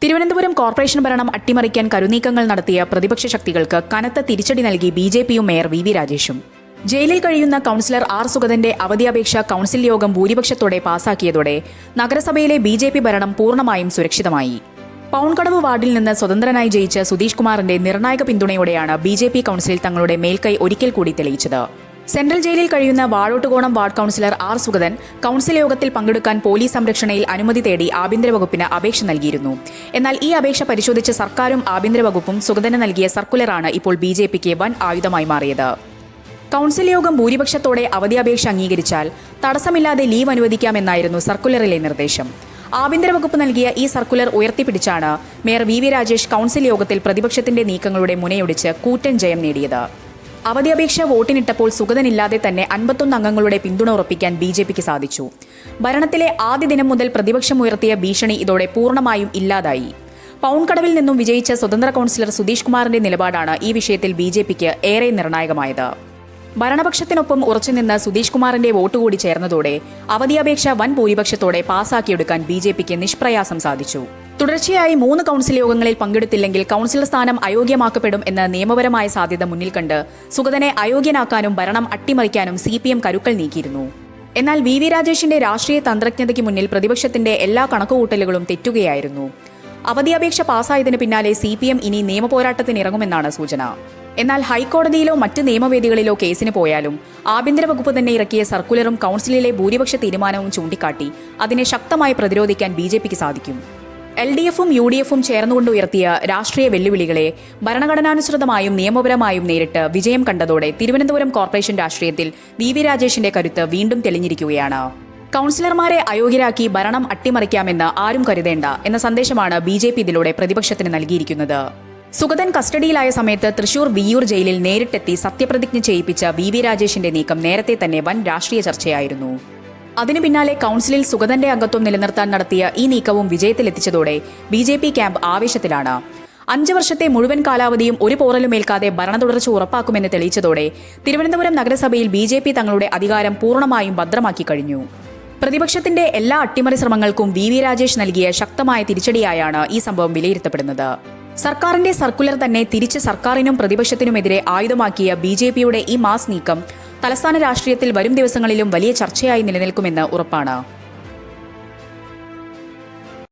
Thiruvananthapuram corporation ഭരണം അട്ടിമറിക്കാൻ കരുനീക്കങ്ങൾ നടത്തിയ പ്രതിപക്ഷ ശക്തികൾക്ക് കനത്ത തിരിച്ചടി നൽകി ബിജെപിയും മേയർ വി രാജേഷും. ജയിലിൽ കഴിയുന്ന കൌൺസിലർ ആർ സുഗതന്റെ അവധിയപേക്ഷ കൌൺസിൽ യോഗം ഭൂരിപക്ഷത്തോടെ പാസാക്കിയതോടെ നഗരസഭയിലെ ബിജെപി ഭരണം പൂർണ്ണമായും സുരക്ഷിതമായി. പൗൺകടവ് വാർഡിൽ നിന്ന് സ്വതന്ത്രനായി ജയിച്ച സുധീഷ് കുമാറിന്റെ നിർണായക പിന്തുണയോടെയാണ് ബിജെപി കൌൺസിലിൽ തങ്ങളുടെ മേൽക്കൈ ഒരിക്കൽ കൂടി തെളിയിച്ചത്. സെൻട്രൽ ജയിലിൽ കഴിയുന്ന Vazhottukonam ward councillor R Sugathan council യോഗത്തിൽ പങ്കെടുക്കാൻ പോലീസ് സംരക്ഷണയിൽ അനുമതി തേടി ആഭ്യന്തര വകുപ്പിന് അപേക്ഷ നൽകിയിരുന്നു. എന്നാൽ ഈ അപേക്ഷ പരിശോധിച്ച സർക്കാരും ആഭ്യന്തര വകുപ്പും സുഗതന് നൽകിയ സർക്കുലറാണ് ഇപ്പോൾ ബിജെപിക്ക് വൻ ആയുധമായി മാറിയത്. കൌൺസിൽ യോഗം ഭൂരിപക്ഷത്തോടെ അവധിയപേക്ഷ അംഗീകരിച്ചാൽ തടസ്സമില്ലാതെ ലീവ് അനുവദിക്കാമെന്നായിരുന്നു സർക്കുലറിലെ നിർദ്ദേശം. ആഭ്യന്തര വകുപ്പ് നൽകിയ ഈ സർക്കുലർ ഉയർത്തിപ്പിടിച്ചാണ് മേയർ വി രാജേഷ് കൌൺസിൽ യോഗത്തിൽ പ്രതിപക്ഷത്തിന്റെ നീക്കങ്ങളുടെ മുനയൊടിച്ച് കൂറ്റൻ ജയം നേടിയത്. അവധിയപേക്ഷ വോട്ടിനിട്ടപ്പോൾ സുഗതനില്ലാതെ തന്നെ 51 അംഗങ്ങളുടെ പിന്തുണ ഉറപ്പിക്കാൻ ബിജെപിക്ക് സാധിച്ചു. ഭരണത്തിലെ ആദ്യ ദിനം മുതൽ പ്രതിപക്ഷം ഉയർത്തിയ ഭീഷണി ഇതോടെ പൂർണ്ണമായും ഇല്ലാതായി. പൗൺകടവിൽ നിന്നും വിജയിച്ച സ്വതന്ത്ര കൌൺസിലർ സുധീഷ് കുമാറിന്റെ നിലപാടാണ് ഈ വിഷയത്തിൽ ബിജെപിക്ക് ഏറെ നിർണായകമായത്. ഭരണപക്ഷത്തിനൊപ്പം ഉറച്ചുനിന്ന് സുധീഷ് കുമാറിന്റെ വോട്ട് കൂടി ചേർന്നതോടെ അവധിയപേക്ഷ വൻ ഭൂരിപക്ഷത്തോടെ പാസാക്കിയെടുക്കാൻ ബിജെപിക്ക് നിഷ്പ്രയാസം സാധിച്ചു. തുടർച്ചയായി 3 കൌൺസിൽ യോഗങ്ങളിൽ പങ്കെടുത്തില്ലെങ്കിൽ കൌൺസിലർ സ്ഥാനം അയോഗ്യമാക്കപ്പെടും എന്ന നിയമപരമായ സാധ്യത മുന്നിൽ കണ്ട് സുഗതനെ അയോഗ്യനാക്കാനും ഭരണം അട്ടിമറിക്കാനും CPM കരുക്കൾ നീക്കിയിരുന്നു. എന്നാൽ വി രാജേഷിന്റെ രാഷ്ട്രീയ തന്ത്രജ്ഞതയ്ക്ക് മുന്നിൽ പ്രതിപക്ഷത്തിന്റെ എല്ലാ കണക്കുകൂട്ടലുകളും തെറ്റുകയായിരുന്നു. അവധിയപേക്ഷ പാസായതിനു പിന്നാലെ CPM ഇനി നിയമപോരാട്ടത്തിനിറങ്ങുമെന്നാണ് സൂചന. എന്നാൽ ഹൈക്കോടതിയിലോ മറ്റ് നിയമവേദികളിലോ കേസിന് പോയാലും ആഭ്യന്തര വകുപ്പ് തന്നെ ഇറക്കിയ സർക്കുലറും കൌൺസിലിലെ ഭൂരിപക്ഷ തീരുമാനവും ചൂണ്ടിക്കാട്ടി അതിനെ ശക്തമായി പ്രതിരോധിക്കാൻ ബിജെപിക്ക് സാധിക്കും. LDFും UDFും ചേർന്നുകൊണ്ട് ഉയർത്തിയ രാഷ്ട്രീയ വെല്ലുവിളികളെ ഭരണഘടനാനുസൃതമായും നിയമപരമായും നേരിട്ട് വിജയം കണ്ടതോടെ തിരുവനന്തപുരം കോർപ്പറേഷൻ രാഷ്ട്രീയത്തിൽ വി രാജേഷിന്റെ കരുത്ത് വീണ്ടും തെളിഞ്ഞിരിക്കുകയാണ്. കൌൺസിലർമാരെ അയോഗ്യരാക്കി ഭരണം അട്ടിമറിക്കാമെന്ന് ആരും കരുതേണ്ട എന്ന സന്ദേശമാണ് ബിജെപി ഇതിലൂടെ പ്രതിപക്ഷത്തിന് നൽകിയിരിക്കുന്നത്. സുഗതൻ കസ്റ്റഡിയിലായ സമയത്ത് തൃശൂർ വിയ്യൂർ ജയിലിൽ നേരിട്ടെത്തി സത്യപ്രതിജ്ഞ ചെയ്യിപ്പിച്ച വി രാജേഷിന്റെ നീക്കം നേരത്തെ തന്നെ വൻ രാഷ്ട്രീയ ചർച്ചയായിരുന്നു. അതിനു പിന്നാലെ കൌൺസിലിൽ സുഗതന്റെ അംഗത്വം നിലനിർത്താൻ നടത്തിയ ഈ നീക്കവും വിജയത്തിലെത്തിച്ചതോടെ ബിജെപി ക്യാമ്പ് ആവേശത്തിലാണ്. 5 വർഷത്തെ മുഴുവൻ കാലാവധിയും ഒരു പോറലുമേൽക്കാതെ ഭരണ തുടർച്ച ഉറപ്പാക്കുമെന്ന് തെളിയിച്ചതോടെ തിരുവനന്തപുരം നഗരസഭയിൽ ബിജെപി തങ്ങളുടെ അധികാരം പൂർണ്ണമായും ഭദ്രമാക്കി കഴിഞ്ഞു. പ്രതിപക്ഷത്തിന്റെ എല്ലാ അട്ടിമറി ശ്രമങ്ങൾക്കും വി രാജേഷ് നൽകിയ ശക്തമായ തിരിച്ചടിയായാണ് ഈ സംഭവം വിലയിരുത്തപ്പെടുന്നത്. സർക്കാരിന്റെ സർക്കുലർ തന്നെ തിരിച്ച് സർക്കാരിനും പ്രതിപക്ഷത്തിനുമെതിരെ ആയുധമാക്കിയ ബിജെപിയുടെ ഈ മാസ് നീക്കം തലസ്ഥാന രാഷ്ട്രീയത്തിൽ വരും ദിവസങ്ങളിലും വലിയ ചർച്ചയായി നിലനിൽക്കുമെന്ന് ഉറപ്പാണ്.